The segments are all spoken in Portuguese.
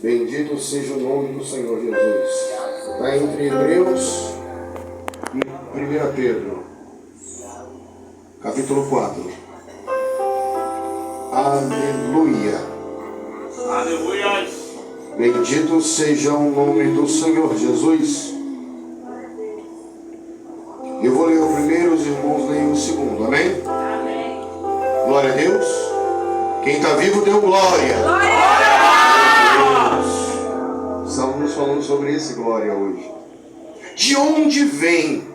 Bendito seja o nome do Senhor Jesus. Está entre Hebreus e 1 Pedro, capítulo 4. Aleluia. Aleluia. Bendito seja o nome do Senhor Jesus. Eu vou ler o primeiro, os irmãos leem o segundo. Amém? Amém. Glória a Deus. Quem está vivo, deu glória. Glória a Deus. Estamos falando sobre esse glória hoje. De onde vêm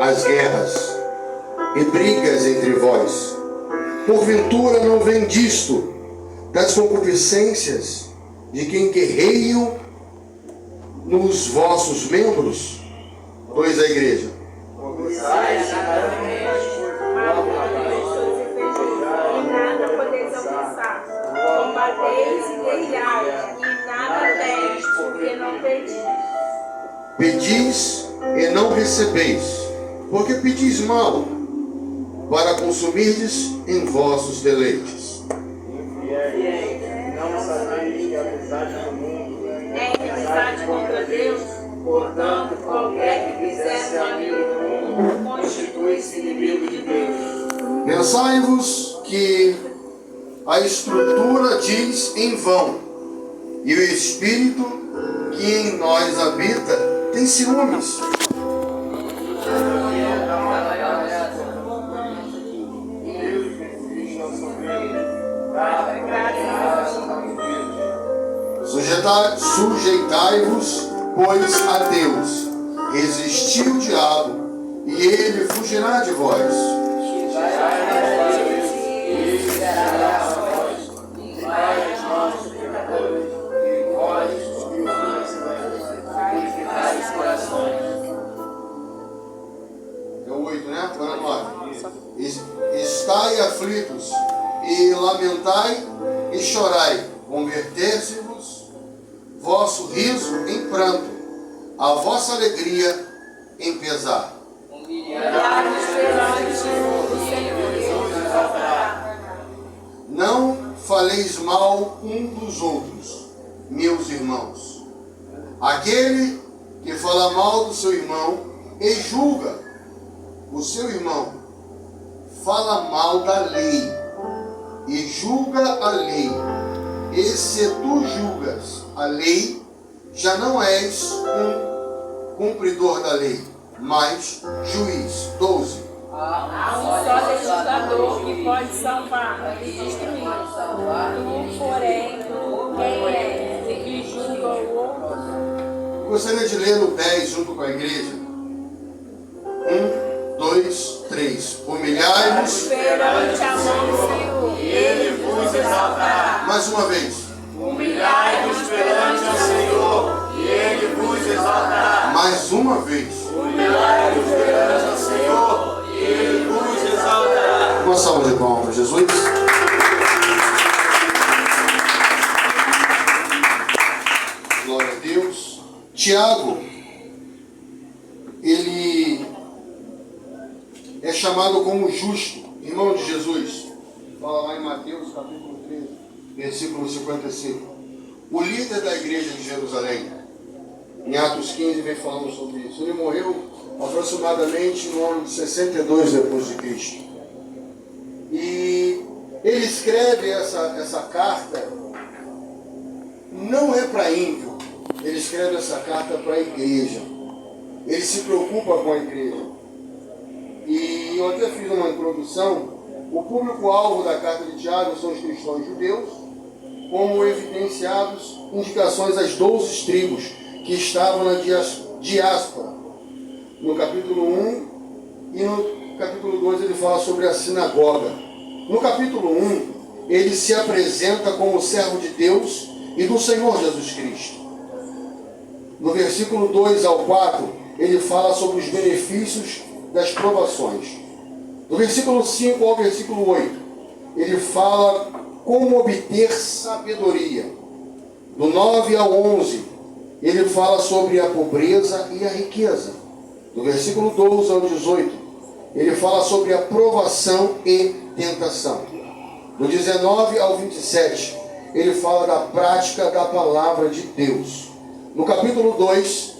as guerras e brigas entre vós? Porventura não vem disto, das concupiscências de quem guerreiam nos vossos membros? 2 a igreja. Nada podeis alcançar. Combateis e guerreais, e nada teis, porque não pedis. Pedis e não recebeis, porque pedis mal, para consumirdes em vossos deleites. Não sabeis que a amizade do mundo É inimizade contra Deus, portanto, qualquer que quiser ser amigo do mundo, constitui-se inimigo de Deus. Pensai-vos que a estrutura diz em vão, e o Espírito que em nós habita tem ciúmes. Sujeitai-vos, pois, a Deus. Resisti o diabo, e ele fugirá de vós. É o 8, né? Agora 9. Estai aflitos, e lamentai, e chorai. Converter-se-vos vosso riso em pranto, a vossa alegria em pesar. Não faleis mal um dos outros, meus irmãos. Aquele que fala mal do seu irmão e julga o seu irmão, fala mal da lei e julga a lei. E se tu julgas a lei, já não és um cumpridor da lei, mas juiz. 12. Há um só legislador que pode salvar e destruir. Tu, porém, quem és que julga o outro? Gostaria de ler no 10 junto com a igreja. 1, 2, 3. Humilhai-vos Perante a mão do Senhor, ele vos exaltará. mais uma vez. Humilhai-vos perante o Senhor, e ele vos exaltará. Mais uma vez. Humilhai-vos perante o Senhor, e ele vos exaltará. Uma salva de palmas para Jesus. Glória a Deus. Tiago, ele é chamado como justo, irmão de Jesus. Fala lá em Mateus capítulo 13, versículo 55. O líder da igreja de Jerusalém, em Atos 15, vem falando sobre isso. Ele morreu aproximadamente no ano de 62 depois de Cristo. E ele escreve essa carta, não é para ímpio, ele escreve essa carta para a igreja. Ele se preocupa com a igreja. E eu até fiz uma introdução. O público-alvo da carta de Tiago são os cristãos judeus, como evidenciados indicações às 12 tribos que estavam na diáspora. No capítulo 1 e no capítulo 2 ele fala sobre a sinagoga. No capítulo 1, ele se apresenta como servo de Deus e do Senhor Jesus Cristo. No versículo 2 ao 4, ele fala sobre os benefícios das provações. Do versículo 5 ao versículo 8, ele fala como obter sabedoria. Do 9 ao 11, ele fala sobre a pobreza e a riqueza. Do versículo 12 ao 18, ele fala sobre a provação e tentação. Do 19 ao 27, ele fala da prática da palavra de Deus. No capítulo 2,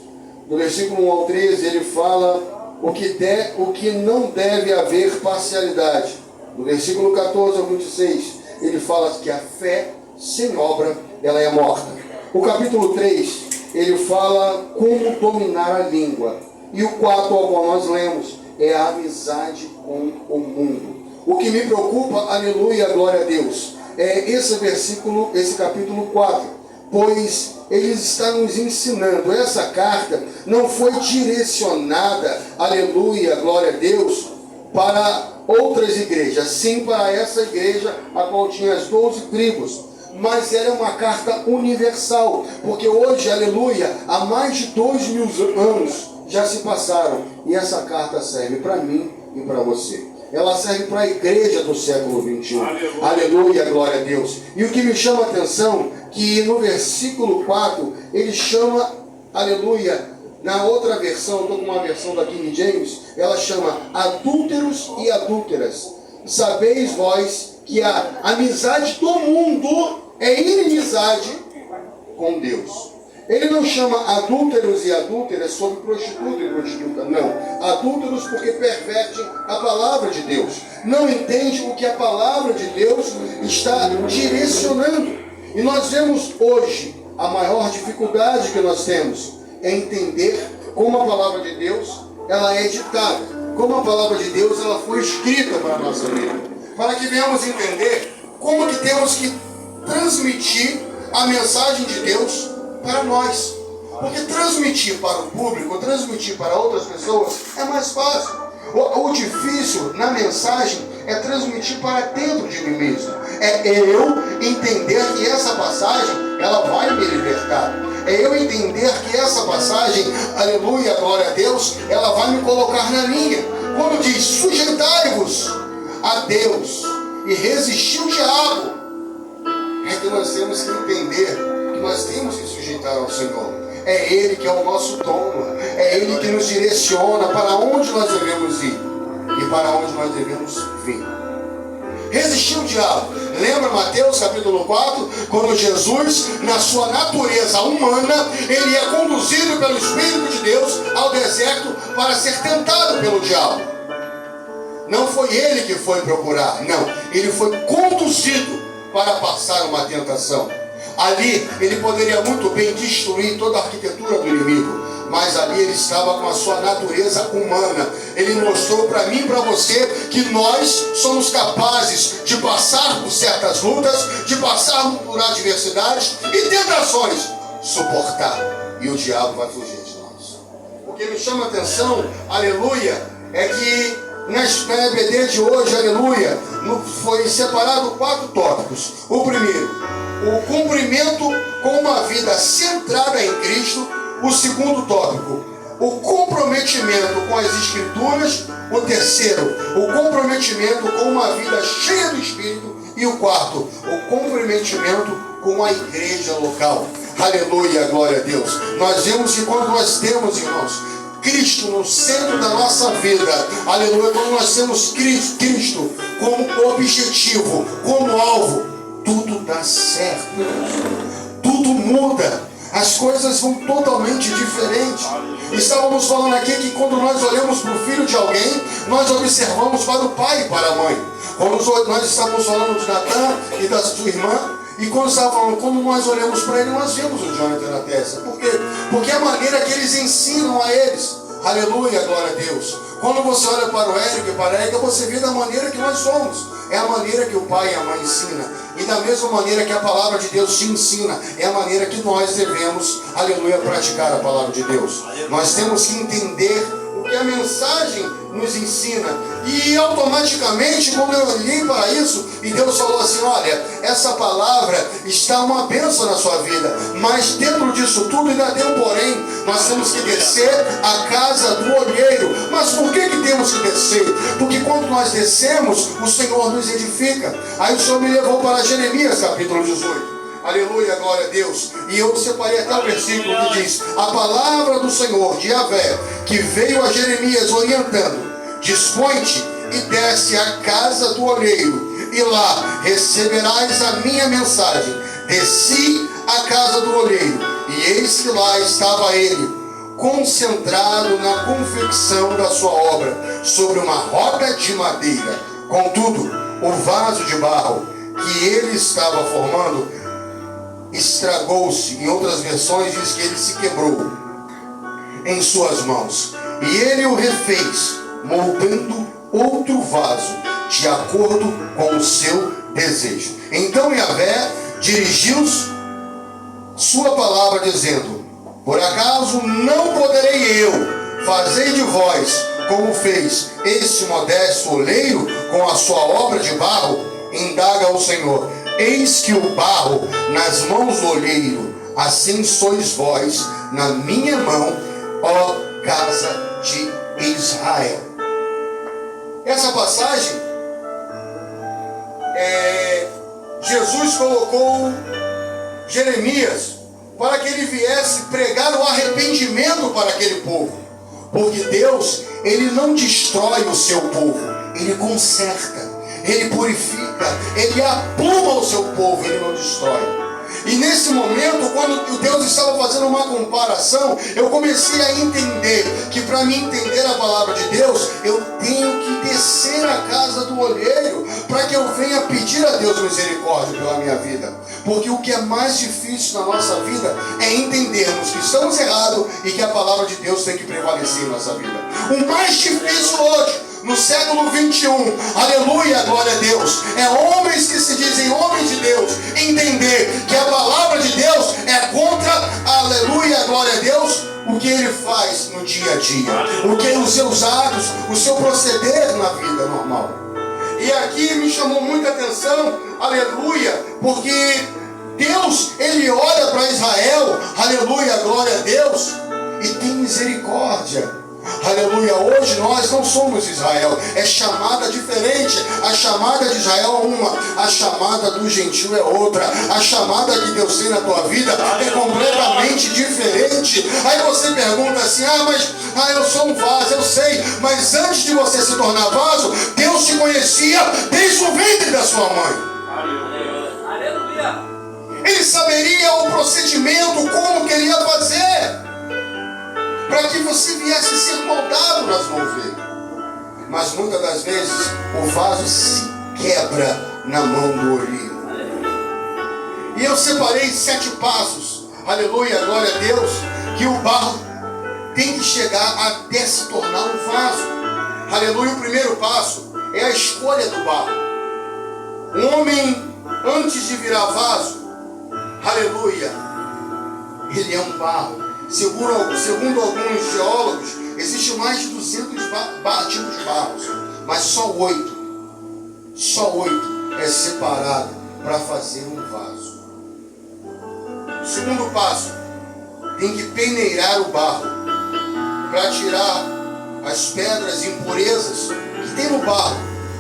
do versículo 1 ao 13, ele fala o que não deve haver parcialidade. No versículo 14 ao 26, ele fala que a fé sem obra, ela é morta. O capítulo 3, ele fala como dominar a língua. E o 4, ao qual nós lemos, é a amizade com o mundo. O que me preocupa, aleluia, glória a Deus, é esse versículo, esse capítulo 4, pois ele está nos ensinando. Essa carta não foi direcionada, aleluia, glória a Deus, para outras igrejas, sim para essa igreja, a qual tinha as 12 tribos, mas ela é uma carta universal, porque hoje, aleluia, há mais de 2.000 anos já se passaram, e essa carta serve para mim e para você. Ela serve para a igreja do século 21. Aleluia, glória a Deus. E o que me chama a atenção, que no versículo 4, ele chama, aleluia, na outra versão, estou com uma versão da King James, ela chama adúlteros e adúlteras. Sabeis vós que a amizade do mundo é inimizade com Deus. Ele não chama adúlteros e adúlteras sobre prostituta e prostituta, não. Adúlteros porque pervertem a palavra de Deus. Não entende o que a palavra de Deus está direcionando. E nós vemos hoje, a maior dificuldade que nós temos é entender como a palavra de Deus, ela é ditada. Como a palavra de Deus, ela foi escrita para a nossa vida. Para que venhamos entender como que temos que transmitir a mensagem de Deus para nós. Porque transmitir para o público, transmitir para outras pessoas é mais fácil. O difícil na mensagem é transmitir para dentro de mim mesmo. É eu entender que essa passagem, ela vai me libertar. É eu entender que essa passagem, aleluia, glória a Deus, ela vai me colocar na linha. Quando diz, sujeitai-vos a Deus e resistir o diabo, é que nós temos que entender que nós temos que sujeitar ao Senhor. É Ele que é o nosso dono, é Ele que nos direciona para onde nós devemos ir e para onde nós devemos vir. Resistir o diabo. Lembra Mateus capítulo 4, quando Jesus, na sua natureza humana, ele é conduzido pelo Espírito de Deus ao deserto para ser tentado pelo diabo. Não foi ele que foi procurar, não. Ele foi conduzido para passar uma tentação. Ali ele poderia muito bem destruir toda a arquitetura do inimigo, mas ali ele estava com a sua natureza humana. Ele mostrou para mim e para você que nós somos capazes de passar por certas lutas, de passar por adversidades e tentações, suportar, e o diabo vai fugir de nós. O que me chama a atenção, aleluia, é que na EBD de hoje, aleluia, foi separado 4 tópicos. O primeiro, o cumprimento com uma vida centrada em Cristo. O segundo tópico, o comprometimento com as Escrituras. O terceiro, o comprometimento com uma vida cheia do Espírito. E o quarto, o comprometimento com a igreja local. Aleluia, glória a Deus. Nós vemos que quando nós temos, irmãos, Cristo no centro da nossa vida, aleluia, quando nós temos Cristo como objetivo, como alvo, tudo dá certo, tudo muda, as coisas vão totalmente diferentes. Estávamos falando aqui que quando nós olhamos para o filho de alguém, nós observamos para o pai e para a mãe. Quando nós estávamos falando de Natan e da sua irmã, e quando nós olhamos para ele, nós vemos o Jonathan na testa. Por quê? Porque é a maneira que eles ensinam a eles. Aleluia, glória a Deus. Quando você olha para o Érico e para a Érica, você vê da maneira que nós somos. É a maneira que o pai e a mãe ensinam. E da mesma maneira que a palavra de Deus te ensina, é a maneira que nós devemos, aleluia, praticar a palavra de Deus. Nós temos que entender o que a mensagem nos ensina. E automaticamente, quando eu olhei para isso, e Deus falou assim, olha, essa palavra está uma bênção na sua vida, mas dentro disso tudo ainda tem um porém. Nós temos que descer a casa do olheiro. Mas por que temos que descer? Porque quando nós descemos, o Senhor nos edifica. Aí o Senhor me levou para Jeremias capítulo 18. Aleluia, glória a Deus. E eu separei até o versículo que diz: a palavra do Senhor, de Yahvé, que veio a Jeremias orientando: dispõe-te e desce à casa do olheiro, e lá receberás a minha mensagem. Desci à casa do oleiro, e eis que lá estava ele, concentrado na confecção da sua obra, sobre uma roda de madeira. Contudo, o vaso de barro que ele estava formando estragou-se. Em outras versões diz que ele se quebrou em suas mãos. E ele o refez, moldando outro vaso, de acordo com o seu desejo. Então Yahvé dirigiu sua palavra, dizendo: por acaso não poderei eu fazer de vós como fez este modesto oleiro com a sua obra de barro? Indaga o Senhor. Eis que o barro nas mãos do oleiro, assim sois vós na minha mão, ó casa de Israel. Essa passagem, Jesus colocou Jeremias para que ele viesse pregar o arrependimento para aquele povo. Porque Deus, ele não destrói o seu povo, ele conserta, ele purifica, ele apruma o seu povo, ele não destrói. E nesse momento, quando Deus estava fazendo uma comparação, eu comecei a entender que para mim entender a palavra de Deus, eu tenho que descer à casa do olheiro, para que eu venha pedir a Deus misericórdia pela minha vida. Porque o que é mais difícil na nossa vida é entendermos que estamos errados e que a palavra de Deus tem que prevalecer em nossa vida. O mais difícil hoje, no século 21, aleluia, glória a Deus, é homens que se dizem homens de Deus entender que a palavra de Deus é contra, aleluia, glória a Deus, o que ele faz no dia a dia, o que os seus atos, o seu proceder na vida normal. E aqui me chamou muita atenção, aleluia, porque Deus, ele olha para Israel, aleluia, glória a Deus, e tem misericórdia. Aleluia, hoje nós não somos Israel, é chamada diferente. A chamada de Israel é uma, a chamada do gentil é outra. A chamada que Deus tem na tua vida é completamente diferente. Aí você pergunta assim: eu sou um vaso, eu sei, mas antes de você se tornar vaso, Deus te conhecia desde o ventre da sua mãe. Aleluia. Ele saberia o procedimento, como queria fazer, para que você viesse a ser moldado nas mãos dele. Mas muitas das vezes o vaso se quebra na mão do olheiro. E eu separei 7 passos, aleluia, glória a Deus, que o barro tem que chegar até se tornar um vaso. Aleluia, o primeiro passo é a escolha do barro. Um homem, antes de virar vaso, aleluia, ele é um barro. Segundo alguns geólogos, existem mais de 200 tipos de barros, mas só 8 é separado para fazer um vaso. O segundo passo, tem que peneirar o barro para tirar as pedras e impurezas que tem no barro,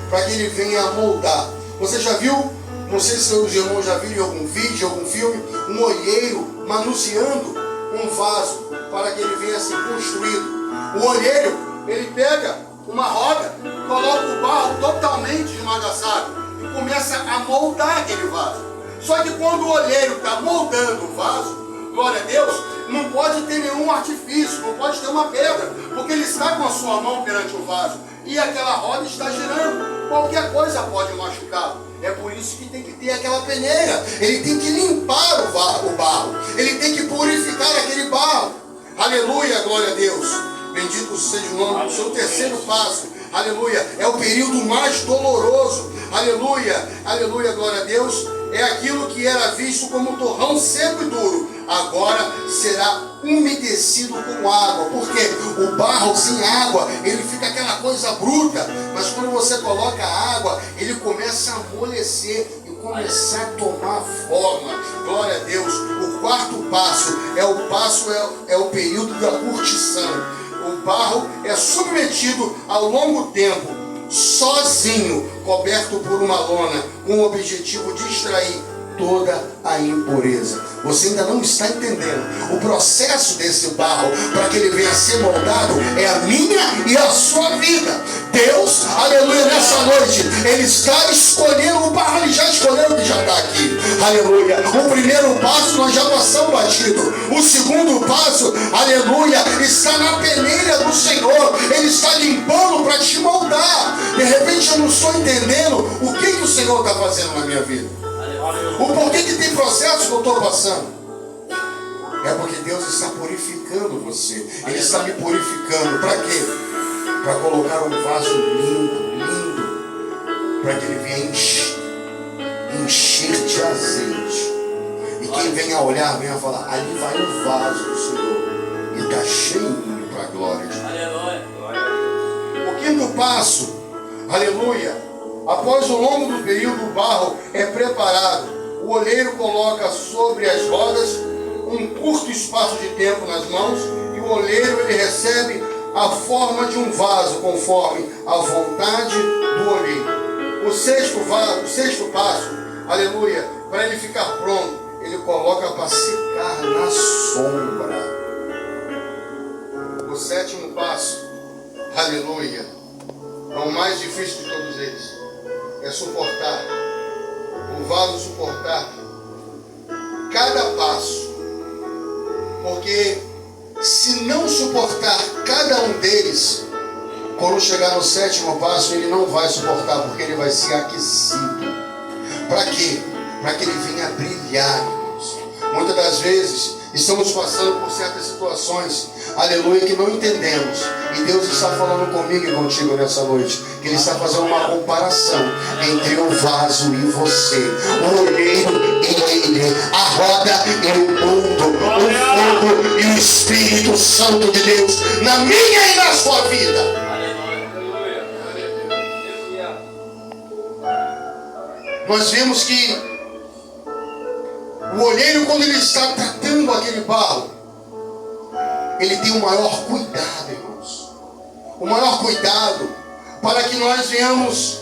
para que ele venha a moldar. Você já viu, não sei se os irmãos já viram em algum vídeo, algum filme, um olheiro manuseando um vaso para que ele venha a ser construído. O olheiro, ele pega uma roda, coloca o barro totalmente esmagaçado e começa a moldar aquele vaso. Só que quando o olheiro está moldando o vaso, glória a Deus, não pode ter nenhum artifício, não pode ter uma pedra, porque ele está com a sua mão perante o vaso e aquela roda está girando. Qualquer coisa pode machucá-lo. É por isso que tem que ter aquela peneira. Ele tem que limpar o barro. Ele tem que purificar aquele barro. Aleluia, glória a Deus. Bendito seja o nome do seu terceiro passo. Aleluia. É o período mais doloroso. Aleluia, aleluia, glória a Deus. É aquilo que era visto como torrão seco e duro, agora será umedecido com água. Porque o barro sem água, ele fica aquela coisa bruta, mas quando você coloca água, ele começa a amolecer e começar a tomar forma. Glória a Deus. O quarto passo é o período da curtição. O barro é submetido ao longo tempo, sozinho, coberto por uma lona, com o objetivo de extrair toda a impureza. Você ainda não está entendendo. O processo desse barro, para que ele venha a ser moldado, é a minha e a sua vida. Deus, aleluia, nessa noite, Ele está escolhendo o barro. Ele já escolheu o que já está aqui. Aleluia. O primeiro passo nós já passamos batido. O segundo passo, aleluia, está na peneira do Senhor. Ele está limpando para te moldar. De repente eu não estou entendendo o que o Senhor está fazendo na minha vida. O porquê que tem processo que eu estou passando. É porque Deus está purificando você. Ele está me purificando. Para quê? Para colocar um vaso lindo, para que ele venha encher de azeite. E quem venha olhar, venha falar: ali vai o vaso do Senhor. E está cheio para a glória de Deus. O quinto passo, aleluia. Após o longo do período, o barro é preparado. O oleiro coloca sobre as rodas um curto espaço de tempo nas mãos, e o oleiro ele recebe a forma de um vaso, conforme a vontade do oleiro. O sexto passo, aleluia, para ele ficar pronto, ele coloca para secar na sombra. O sétimo passo, aleluia, é o mais difícil de todos eles. É suportar, o vaso suportar cada passo, porque se não suportar cada um deles, quando chegar no sétimo passo, ele não vai suportar, porque ele vai ser aquecido. Para quê? Para que ele venha brilhar, irmãos. Muitas das vezes estamos passando por certas situações, aleluia, que não entendemos. E Deus está falando comigo e contigo nessa noite, que Ele está fazendo uma comparação entre o vaso e você, o olheiro e ele, a roda e o mundo, o fogo e o Espírito Santo de Deus na minha e na sua vida. Nós vemos que o olheiro, quando ele está tratando aquele barro, ele tem o maior cuidado, irmãos. O maior cuidado para que nós venhamos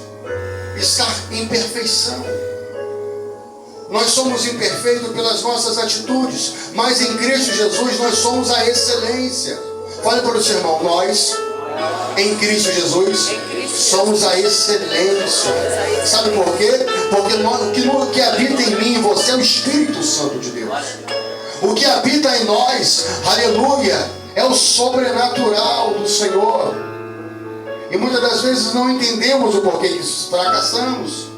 estar em perfeição. Nós somos imperfeitos pelas nossas atitudes, mas em Cristo Jesus nós somos a excelência. Fale para o seu irmão: nós, em Cristo Jesus, somos a excelência. Sabe por quê? Porque o que habita em mim e você é o Espírito Santo de Deus. O que habita em nós, aleluia, é o sobrenatural do Senhor. E muitas das vezes não entendemos o porquê que fracassamos.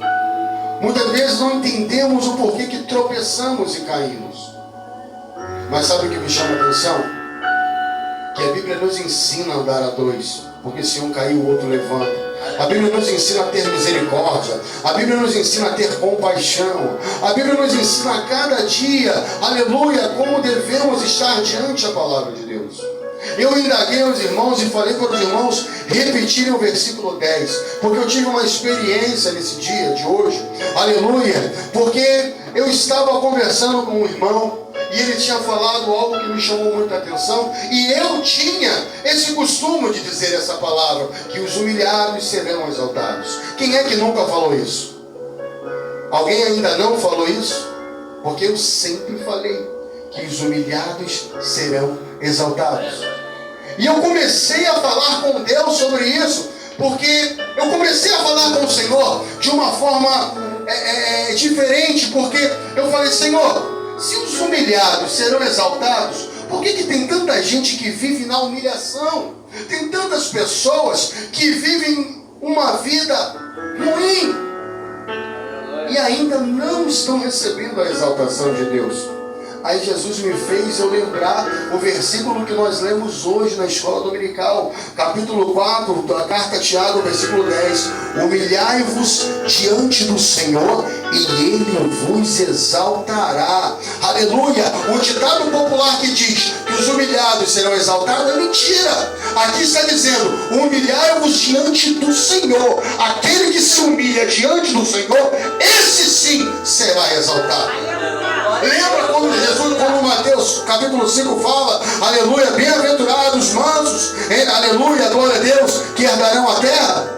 Muitas vezes não entendemos o porquê que tropeçamos e caímos. Mas sabe o que me chama a atenção? Que a Bíblia nos ensina a andar a dois, porque se um cair, o outro levanta. A Bíblia nos ensina a ter misericórdia. A Bíblia nos ensina a ter compaixão. A Bíblia nos ensina a cada dia, aleluia, como devemos estar diante da palavra de Deus. Eu indaguei aos irmãos e falei para os irmãos repetirem o versículo 10, porque eu tive uma experiência nesse dia de hoje, aleluia, porque eu estava conversando com um irmão e ele tinha falado algo que me chamou muita atenção, e eu tinha esse costume de dizer essa palavra, que os humilhados serão exaltados. Quem é que nunca falou isso? Alguém ainda não falou isso? Porque eu sempre falei que os humilhados serão exaltados. E eu comecei a falar com Deus sobre isso, porque eu comecei a falar com o Senhor de uma forma diferente, porque eu falei: Senhor, se os humilhados serão exaltados, por que tem tanta gente que vive na humilhação? Tem tantas pessoas que vivem uma vida ruim e ainda não estão recebendo a exaltação de Deus. Aí Jesus me fez eu lembrar o versículo que nós lemos hoje na escola dominical, capítulo 4 da carta a Tiago, versículo 10. Humilhai-vos diante do Senhor e Ele vos exaltará. Aleluia! O ditado popular que diz que os humilhados serão exaltados é mentira. Aqui está dizendo: humilhai-vos diante do Senhor. Aquele que se humilha diante do Senhor, esse sim será exaltado. Lembra quando Jesus, como Mateus capítulo 5 fala, aleluia, bem-aventurados os mansos, aleluia, glória a Deus, que herdarão a terra?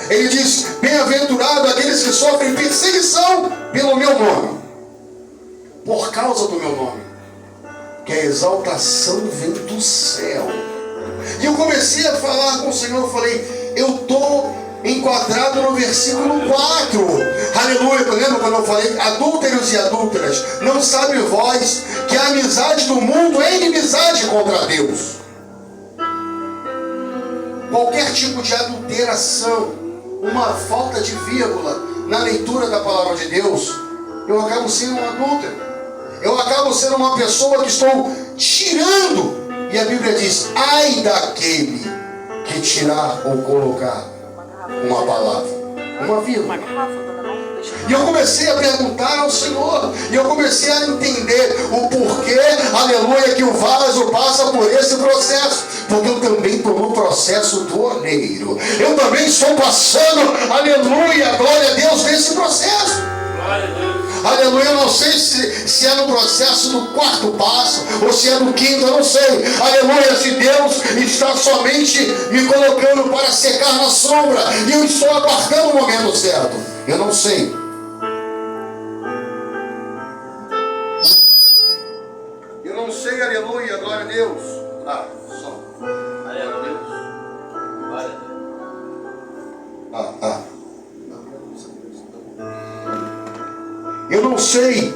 Ele diz: bem-aventurado aqueles que sofrem perseguição pelo meu nome. por causa do meu nome. Que a exaltação vem do céu. E eu comecei a falar com o Senhor, eu falei, eu estou enquadrado no versículo 4. Aleluia, lembra quando eu falei, adúlteros e adúlteras, não sabe vós que a amizade do mundo é inimizade contra Deus. Qualquer tipo de adulteração, uma falta de vírgula na leitura da palavra de Deus, eu acabo sendo um adúltero. Eu acabo sendo uma pessoa que estou tirando. E a Bíblia diz, ai daquele que tirar ou colocar uma palavra, uma vírgula. E eu comecei a perguntar ao Senhor, e eu comecei a entender o porquê, aleluia, que o vaso passa por esse processo. Porque eu também estou no processo do oleiro. Eu também estou passando, aleluia, glória a Deus, nesse processo. Glória a Deus. Aleluia, eu não sei se é no processo do 4º passo, ou se é no 5º, eu não sei. Aleluia, se Deus está somente me colocando para secar na sombra, e eu estou aguardando o momento certo. Eu não sei. Eu não sei, aleluia, glória a Deus. Só. Aleluia. Glória a Deus. Eu não sei,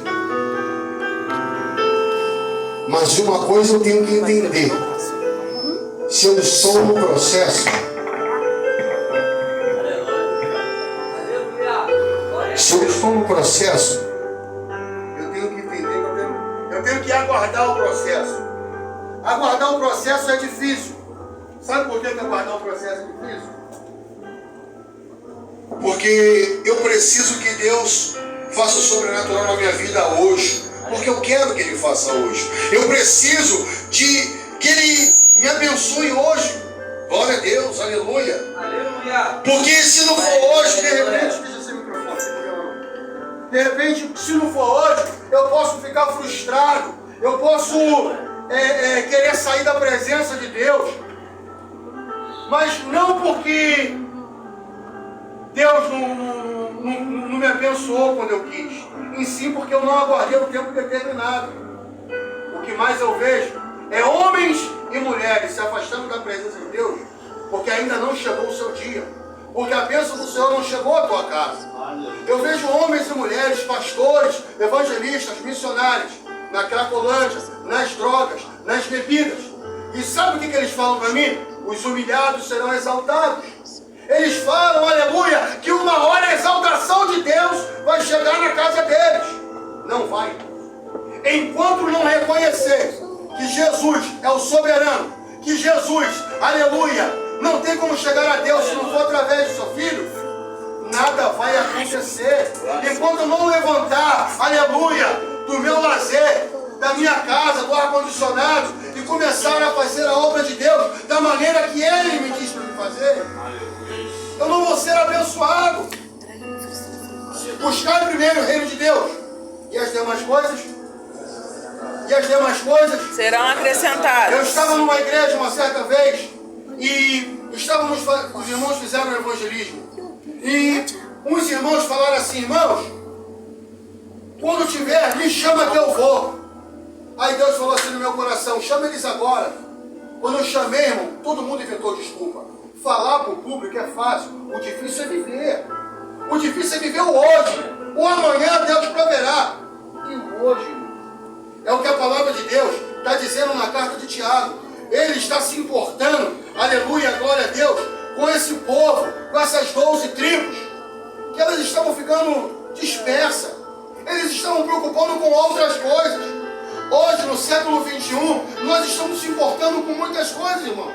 mas de uma coisa eu tenho que entender: se eu estou no processo, se eu estou no processo, eu tenho que entender que eu tenho que aguardar o processo. Aguardar o processo é difícil. Sabe por que aguardar o processo é difícil? Porque eu preciso que Deus faça o sobrenatural na minha vida hoje, porque eu quero que Ele faça hoje. Eu preciso que Ele me abençoe hoje. Glória a Deus, aleluia. Aleluia. Porque se não for hoje, de repente, deixa esse microfone, de repente, se não for hoje, eu posso ficar frustrado, eu posso querer sair da presença de Deus, mas não porque Deus não me abençoou quando eu quis, em si porque eu não aguardei o tempo determinado. O que mais eu vejo é homens e mulheres se afastando da presença de Deus porque ainda não chegou o seu dia, porque a bênção do Senhor não chegou à tua casa. Eu vejo homens e mulheres, pastores, evangelistas, missionários, na cracolândia, nas drogas, nas bebidas. E sabe o que eles falam para mim? Os humilhados serão exaltados. Eles falam, aleluia, que uma hora a exaltação de Deus vai chegar na casa deles. Não vai. Enquanto não reconhecer que Jesus é o soberano, que Jesus, aleluia, não tem como chegar a Deus se não for através do seu filho, nada vai acontecer. Enquanto eu não levantar, aleluia, do meu lazer, da minha casa, do ar-condicionado, e começar a fazer a obra de Deus da maneira que Ele me diz para me fazer, eu não vou ser abençoado. Buscar primeiro o reino de Deus, e as demais coisas serão acrescentadas. Eu estava numa igreja uma certa vez, e os irmãos fizeram um evangelismo, e uns irmãos falaram assim: irmãos, quando tiver, me chama que eu vou. Aí Deus falou assim no meu coração: chama eles agora. Quando eu chamei, irmão, todo mundo inventou desculpa. Falar para o público é fácil, o difícil é viver. O difícil é viver o hoje. O amanhã Deus proverá. E o hoje, irmão, é o que a palavra de Deus está dizendo na carta de Tiago. Ele está se importando, aleluia, glória a Deus, com esse povo, com essas 12 tribos, que elas estavam ficando dispersas. Eles estavam preocupando com outras coisas. Hoje, no século 21, nós estamos se importando com muitas coisas, irmão.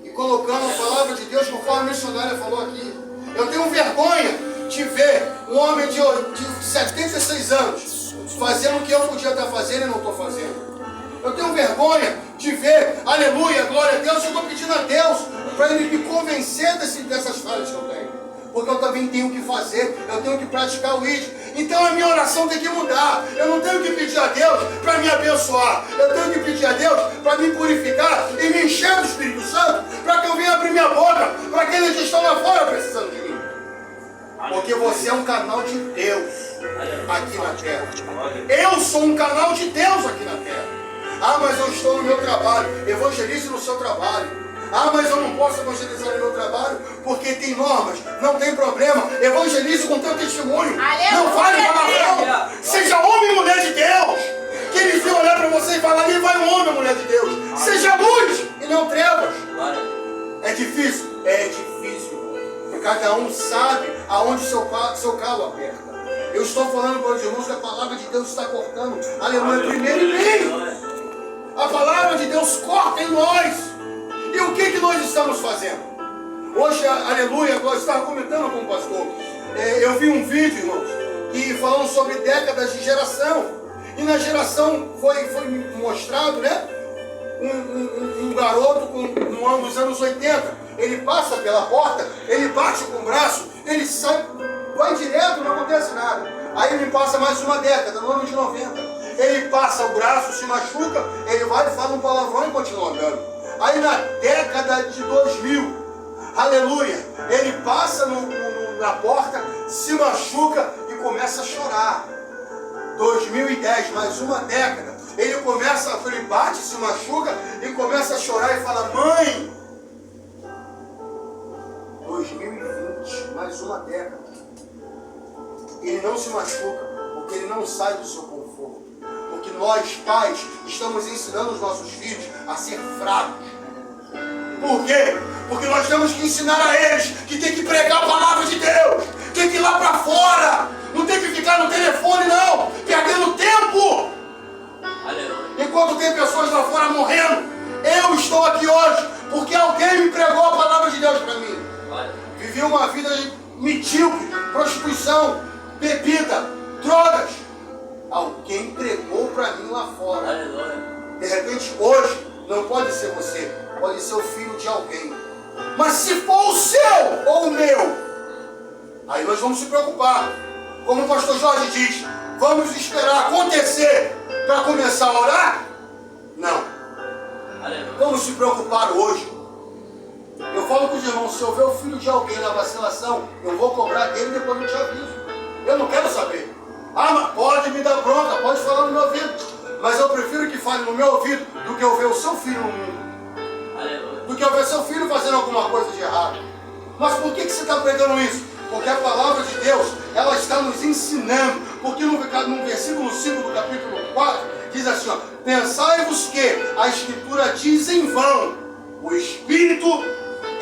E colocando a palavra de Deus, conforme a missionária falou aqui. Eu tenho vergonha de ver um homem de 76 anos fazendo o que eu podia estar fazendo e não estou fazendo. Eu tenho vergonha de ver, aleluia, glória a Deus, eu estou pedindo a Deus para Ele me convencer dessas falhas que eu tenho. Porque eu também tenho que fazer, eu tenho que praticar o ID. Então a minha oração tem que mudar. Eu não tenho que pedir a Deus para me abençoar. Eu tenho que pedir a Deus para me purificar e me encher do Espírito Santo, para que eu venha abrir minha boca para aqueles que estão lá fora precisando de mim. Porque você é um canal de Deus. aqui na terra. Eu sou um canal de Deus aqui na terra. Ah, mas eu estou no meu trabalho. Evangelize no seu trabalho. Ah, mas eu não posso evangelizar no meu trabalho porque tem normas. Não tem problema. Evangelize com teu testemunho. Aleluia, não fale palavrão. Seja homem e mulher de Deus. Que eles vão olhar para você e falar: ali vai um homem e mulher de Deus. Seja luz e não trevas. É difícil? É difícil. E cada um sabe aonde seu calo aperta. Eu estou falando para os irmãos que a palavra de Deus está cortando. Aleluia, primeiro e meio. A palavra de Deus corta em nós. E o que nós estamos fazendo? Hoje, aleluia, eu estava comentando com o pastor. Eu vi um vídeo, irmãos, que falando sobre décadas de geração. E na geração foi mostrado, né? Um garoto nos anos 80. Ele passa pela porta, ele bate com o braço, ele sai, vai direto, não acontece nada. Aí ele passa mais uma década, no ano de 90. Ele passa o braço, se machuca, ele vai e fala um palavrão e continua andando. Aí na década de 2000, aleluia, ele passa na porta, se machuca e começa a chorar. 2010, mais uma década, ele bate, se machuca e começa a chorar e fala: mãe. 2020, mais uma década. Ele não se machuca porque ele não sai do seu conforto. Porque nós, pais, estamos ensinando os nossos filhos a ser fracos. Por quê? Porque nós temos que ensinar a eles que tem que pregar a palavra de Deus. Tem que ir lá para fora. Não tem que ficar no telefone, não. Perdendo tempo. Enquanto tem pessoas lá fora morrendo, eu estou aqui hoje porque alguém me pregou a palavra de Deus para mim. Vivi uma vida medíocre, prostituição, bebida, drogas. Alguém pregou para mim lá fora. De repente, hoje, não pode ser você, pode ser o filho de alguém. Mas se for o seu ou o meu, aí nós vamos se preocupar. Como o pastor Jorge diz, vamos esperar acontecer para começar a orar? Não. Vamos se preocupar hoje. Eu falo com os irmãos: se eu ver o filho de alguém na vacilação, eu vou cobrar dele e depois eu te aviso. Eu não quero saber. Ah, mas pode me dar bronca, pode falar no meu ouvido. Mas eu prefiro que fale no meu ouvido do que eu ver o seu filho no mundo. Do que eu ver seu filho fazendo alguma coisa de errado. Mas por que você está pregando isso? Porque a palavra de Deus, ela está nos ensinando. Porque no versículo 5 do capítulo 4, diz assim: ó, pensai-vos que a Escritura diz em vão, o Espírito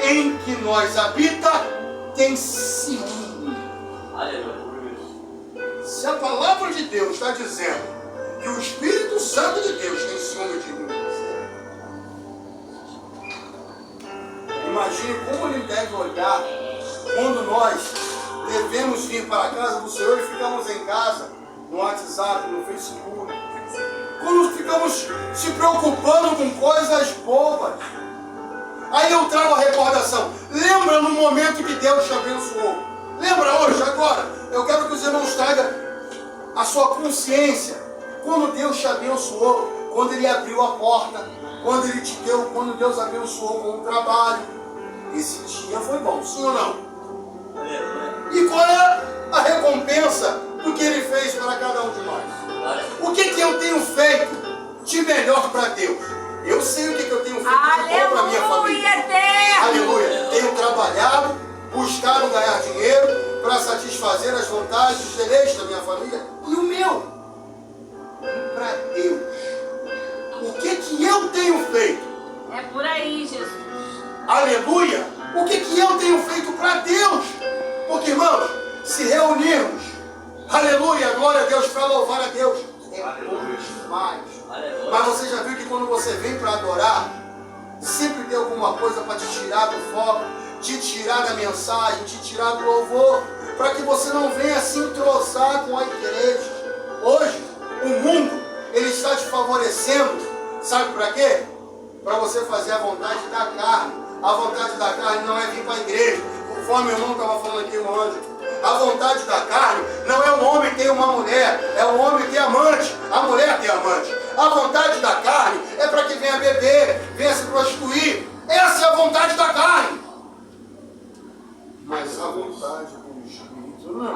em que nós habita tem ciúme. Se a palavra de Deus está dizendo que o Espírito Santo de Deus tem ciúme de mim, imagine como ele deve olhar quando nós devemos vir para a casa do Senhor e ficamos em casa, no WhatsApp, no Facebook, quando ficamos se preocupando com coisas bobas. Aí eu trago a recordação. Lembra no momento que Deus te abençoou? Lembra hoje, agora? Eu quero que os irmãos tragam a sua consciência. Quando Deus te abençoou, quando Ele abriu a porta, quando Deus abençoou com o trabalho. Esse dia foi bom, sim ou não? E qual é a recompensa do que Ele fez para cada um de nós? O que eu tenho feito de melhor para Deus? Eu sei o que eu tenho feito de bom para a minha família. Aleluia! Tenho trabalhado, buscado ganhar dinheiro para satisfazer as vontades, os deleites da minha família e o meu. E para Deus, o que eu tenho feito? É por aí, Jesus. Aleluia! O que eu tenho feito para Deus? Porque, irmãos, se reunirmos, aleluia, glória a Deus, para louvar a Deus, é bom demais. Mas você já viu que quando você vem para adorar, sempre tem alguma coisa para te tirar do foco, te tirar da mensagem, te tirar do louvor, para que você não venha se entrosar com a igreja. Hoje, o mundo, ele está te favorecendo, sabe para quê? Para você fazer a vontade da carne. A vontade da carne não é vir para a igreja, conforme o irmão estava falando aqui no anjo. A vontade da carne não é um homem ter uma mulher, é um homem ter amante, a mulher ter amante. A vontade da carne é para que venha beber, venha se prostituir. Essa é a vontade da carne. Mas a vontade do Espírito não.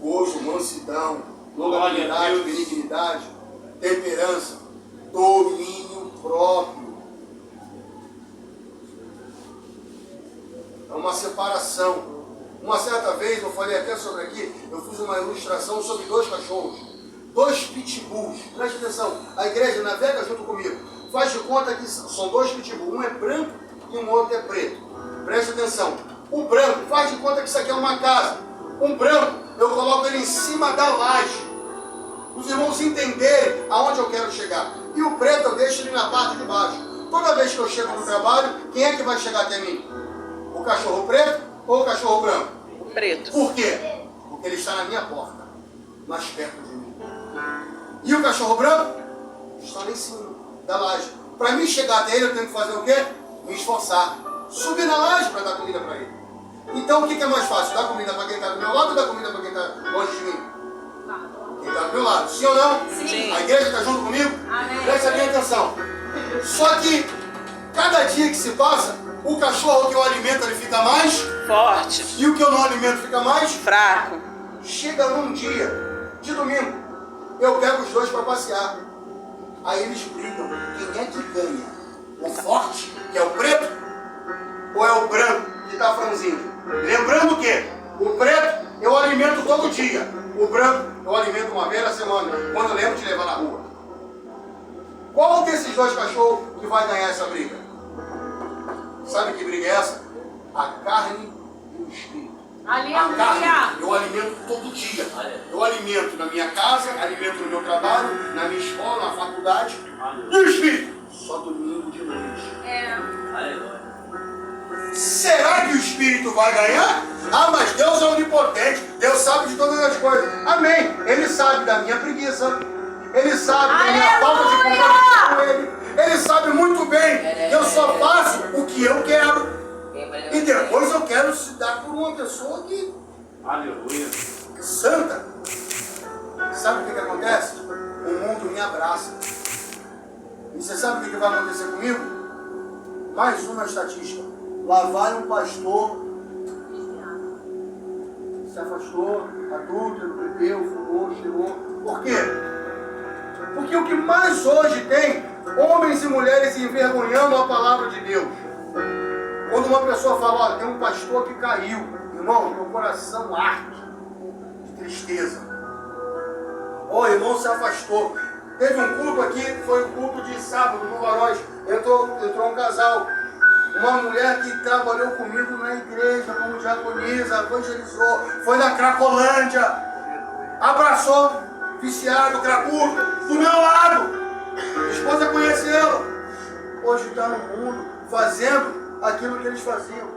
Hoje temperança, domínio próprio. É uma separação. Uma certa vez, eu falei até sobre aqui, eu fiz uma ilustração sobre 2 cachorros, 2 pitbulls. Preste atenção, a igreja navega junto comigo. Faz de conta que são 2 pitbulls, um é branco e um outro é preto. Preste atenção, o branco, faz de conta que isso aqui é uma casa. Um branco, eu coloco ele em cima da laje. Os irmãos entenderem aonde eu quero chegar. E o preto eu deixo ele na parte de baixo. Toda vez que eu chego no trabalho, quem é que vai chegar até mim? O cachorro preto ou o cachorro branco? Preto. Por quê? Porque ele está na minha porta, mais perto de mim. E o cachorro branco está lá em cima da laje. Para mim chegar até ele, eu tenho que fazer o quê? Me esforçar. Subir na laje para dar comida para ele. Então o que é mais fácil? Dar comida para quem está do meu lado ou dar comida para quem está longe de mim? Quem está do meu lado. Sim ou não? Sim. A igreja está junto comigo? Amém. Presta bem atenção. Só que cada dia que se passa, o cachorro que eu alimento ele fica mais Forte. e o que eu não alimento fica mais. Fraco. Chega num dia de domingo, eu pego os 2 para passear. Aí eles brigam. Quem é que ganha? O forte, que é o preto, ou é o branco, que está franzindo? Lembrando que o preto eu alimento todo dia. O branco eu alimento uma vez na semana, quando eu lembro de levar na rua. Qual desses 2 cachorros que vai ganhar essa briga? Sabe que briga é essa? A carne e o espírito. A Aleluia. carne eu alimento todo dia. Eu alimento na minha casa, alimento no meu trabalho, na minha escola, na faculdade. E o espírito? Só domingo de noite. Será que o espírito vai ganhar? Ah, mas Deus é onipotente. Deus sabe de todas as coisas. Amém. Ele sabe da minha preguiça. Ele sabe da minha falta de compromisso com Ele. Ele sabe muito bem que eu só faço o que eu quero. E depois eu quero se dar por uma pessoa que... Aleluia. Santa. Sabe o que acontece? O mundo me abraça. E você sabe o que vai acontecer comigo? Mais uma estatística. Lá vai um pastor, se afastou, adúltero, bebeu, fumou, cheirou. Por quê? Porque o que mais hoje tem, homens e mulheres envergonhando a palavra de Deus. Quando uma pessoa fala, olha, tem um pastor que caiu, irmão, meu coração arde de tristeza. O irmão se afastou. Teve um culto aqui, foi o culto de sábado no Varóis. Entrou um casal. Uma mulher que trabalhou comigo na igreja como diaconisa, evangelizou, foi na Cracolândia, abraçou, viciado, cracudo, do meu lado. Minha esposa conheceu. Hoje está no mundo fazendo aquilo que eles faziam.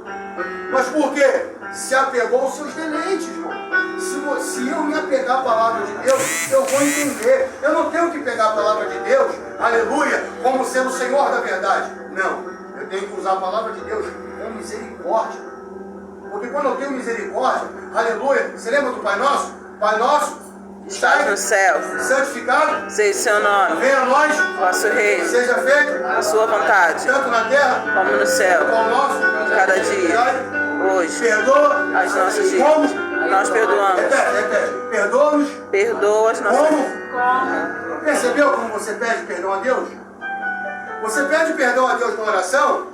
Mas por quê? Se apegou aos seus deleites, irmão. Se eu me apegar à palavra de Deus, eu vou entender. Eu não tenho que pegar a palavra de Deus, aleluia, como sendo o Senhor da verdade. Não. Eu tenho que usar a palavra de Deus com misericórdia. Porque quando eu tenho misericórdia, aleluia, você lembra do Pai Nosso? Pai Nosso, Estás no céu. santificado, Seja seu nome. venha a nós, Vosso reino. seja feito A sua vontade. tanto na terra Como no céu. como no nosso. Cada dia. Hoje. Perdoa As nossas dívidas. como? Nós perdoamos. Repete. Perdoa-nos Perdoa as nossas dívidas. como? Percebeu como você pede perdão a Deus? Você pede perdão a Deus na oração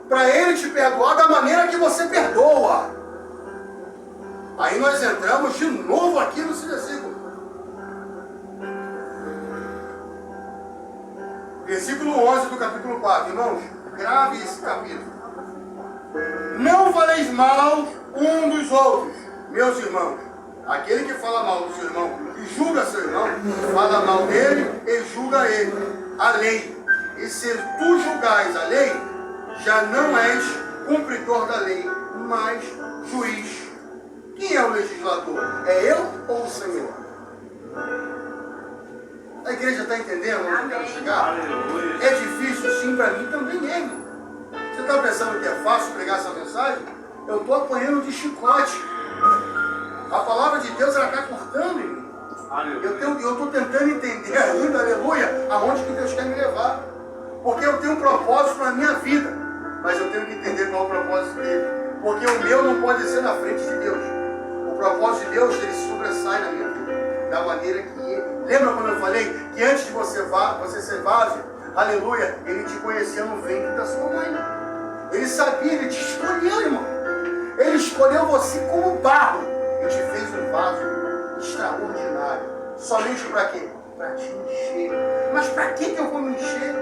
para Ele te perdoar da maneira que você perdoa. Aí nós entramos de novo aqui nesse versículo. Versículo 11 do capítulo 4. Irmãos, grave esse capítulo. Não faleis mal um dos outros, meus irmãos. Aquele que fala mal do seu irmão e julga seu irmão, fala mal dele e julga ele. A lei. E se tu julgais a lei, já não és cumpridor da lei, mas juiz. Quem é o legislador? É eu ou o Senhor? A igreja está entendendo onde eu quero chegar? É difícil sim para mim também, é, irmão. Você está pensando que é fácil pregar essa mensagem? Eu estou apanhando de chicote. A palavra de Deus ela está cortando, irmão. Eu estou tentando entender ainda, aleluia, aonde que Deus quer me levar. Porque eu tenho um propósito na minha vida, mas eu tenho que entender qual é o propósito dele. Porque o meu não pode ser na frente de Deus. O propósito de Deus, ele sobressai na minha vida, da maneira que Lembra quando eu falei que antes de você ser vaso, aleluia, ele te conhecia no ventre da sua mãe. Ele sabia, ele te escolheu, irmão. Ele escolheu você como barro e te fez um vaso extraordinário. Somente para quê? Para te encher. Mas para que eu vou me encher?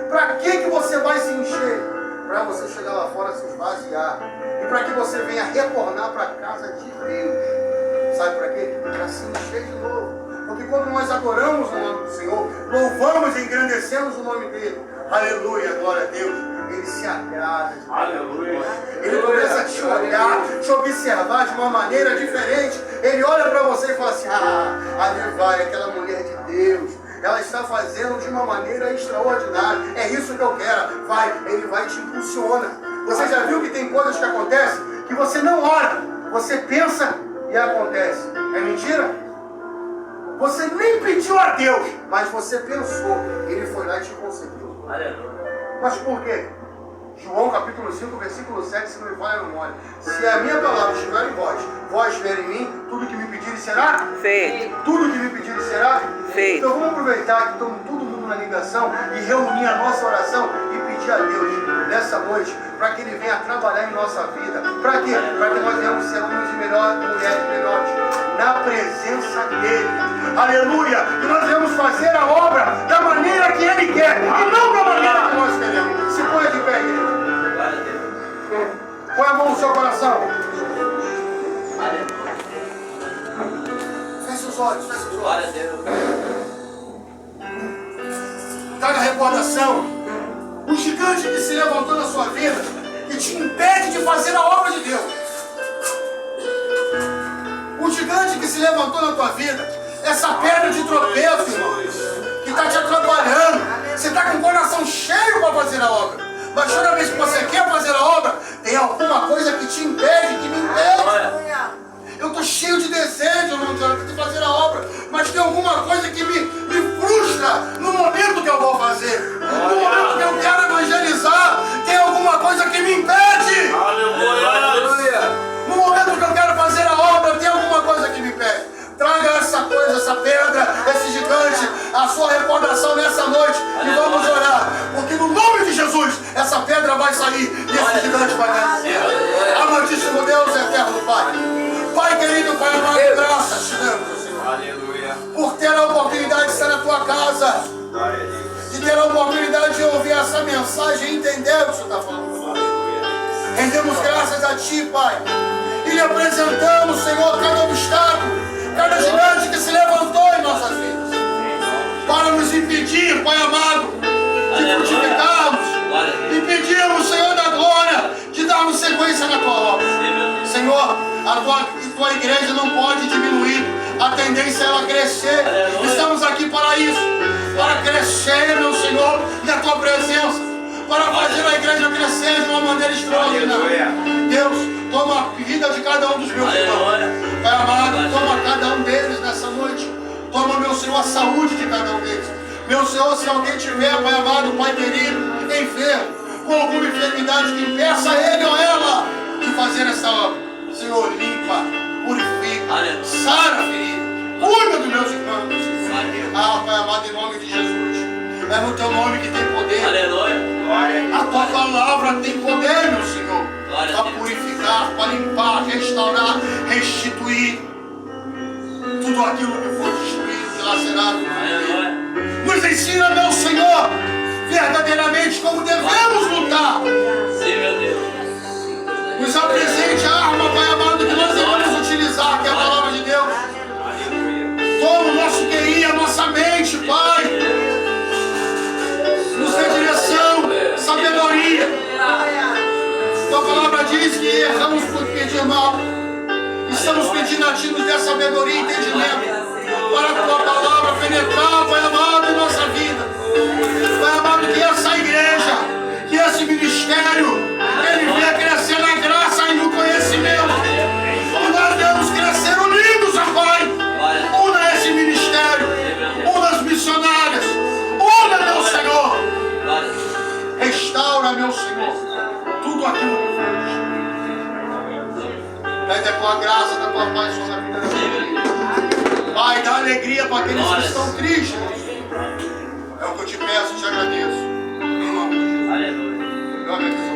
Para que você vai se encher? Para você chegar lá fora se esvaziar. E para que você venha retornar para a casa de Deus. Sabe para quê? Para se encher de novo. Porque quando nós adoramos o nome do Senhor, louvamos e engrandecemos o nome dele. Aleluia, glória a Deus. Ele se agrada. Aleluia. Ele começa a te olhar, te observar de uma maneira diferente. Ele olha para você e fala assim: ali vai aquela mulher de Deus. Ela está fazendo de uma maneira extraordinária. É isso que eu quero. Vai, ele vai e te impulsiona. Você já viu que tem coisas que acontecem que você não ora, você pensa e acontece. É mentira? Você nem pediu a Deus, mas você pensou. Ele foi lá e te concedeu. Mas por quê? João capítulo 5, versículo 7, se não me falha a memória. Se a minha palavra estiver em vós estiver em mim, tudo que me pedirem será Feito. Tudo que me pedirem será Feito. Então vamos aproveitar que estamos todo mundo na ligação e reunir a nossa oração e pedir a Deus nessa noite para que Ele venha trabalhar em nossa vida. Para quê? Para que nós venhamos ser homens e mulheres melhores na presença dEle. Aleluia! E nós devemos fazer a obra da maneira que Ele quer e não da maneira que nós queremos. Se põe de pé, igreja. Põe a mão no seu coração. Feche os olhos, feche os olhos. Traga recordação. O gigante que se levantou na sua vida e te impede de fazer a obra de Deus. O gigante que se levantou na tua vida, essa pedra de tropeço, irmão, que está te atrapalhando. Você está com o coração cheio para fazer a obra. Mas toda vez que você quer fazer a obra, tem alguma coisa que te impede, que me impede. Eu estou cheio de desejo, irmão, de fazer a obra, mas tem alguma coisa que me frustra no momento que eu vou fazer. No momento que eu quero evangelizar, tem alguma coisa que me impede. No momento que eu quero fazer a obra, tem alguma coisa que me impede. Traga essa coisa, essa pedra, esse gigante, a sua recordação nessa noite e vamos orar. Porque no nome de Jesus, essa pedra vai sair e esse gigante vai nascer. Amantíssimo Deus, eterno Pai. Pai querido, Pai amado, graças te damos, Senhor. Por ter a oportunidade de estar na tua casa. De ter a oportunidade de ouvir essa mensagem e entender o que o Senhor está falando. Rendemos graças a Ti, Pai. E lhe apresentamos, Senhor, cada obstáculo, cada gigante que se levantou em nossas vidas, para nos impedir, Pai amado, de frutificarmos, e pedimos, Senhor da glória, de darmos sequência na tua obra. Senhor, a tua igreja não pode diminuir, a tendência é ela crescer. Estamos aqui para isso, para crescer, meu Senhor, na tua presença, para fazer a igreja crescer de uma maneira extraordinária. Deus, toma a vida de cada um dos meus irmãos. Pai amado, toma cada um deles nessa noite. Toma, meu Senhor, a saúde de cada um deles. Meu Senhor, se alguém tiver, Pai amado, Pai querido, enfermo, com alguma enfermidade que impeça ele ou ela de fazer essa obra, Senhor, limpa, purifica, sara a ferida, cuida dos meus irmãos. Pai amado, em nome de Jesus. É no teu nome que tem poder. A tua palavra tem poder, meu Senhor, para purificar, para limpar, restaurar, restituir tudo aquilo que foi destruído, dilacerado. Nos ensina, meu Senhor, verdadeiramente como devemos lutar. Sim, meu Deus. Nos apresente a arma, Pai amado, que nós devemos utilizar, que é a palavra de Deus. Toma o nosso QI, a nossa mente, Pai. Nos dê direção, sabedoria. Tua palavra diz que erramos por pedir mal. Estamos pedindo a Ti, nos dê sabedoria e entendimento para a Tua palavra penetrar, Pai amado, em nossa vida. Pai amado, que essa igreja, que esse ministério, ele venha crescer na graça e no conhecimento. E nós devemos crescer unidos, ó Pai. Una esse ministério, una as missionárias, una, meu Senhor. Restaura, meu Senhor, tudo aquilo que fomos. Pede a Tua graça, da Tua paz sobre a vida da vida. Pai, dá alegria para aqueles que estão tristes. É o que eu te peço, te agradeço. Em nome de Jesus. Aleluia. Eu agradeço.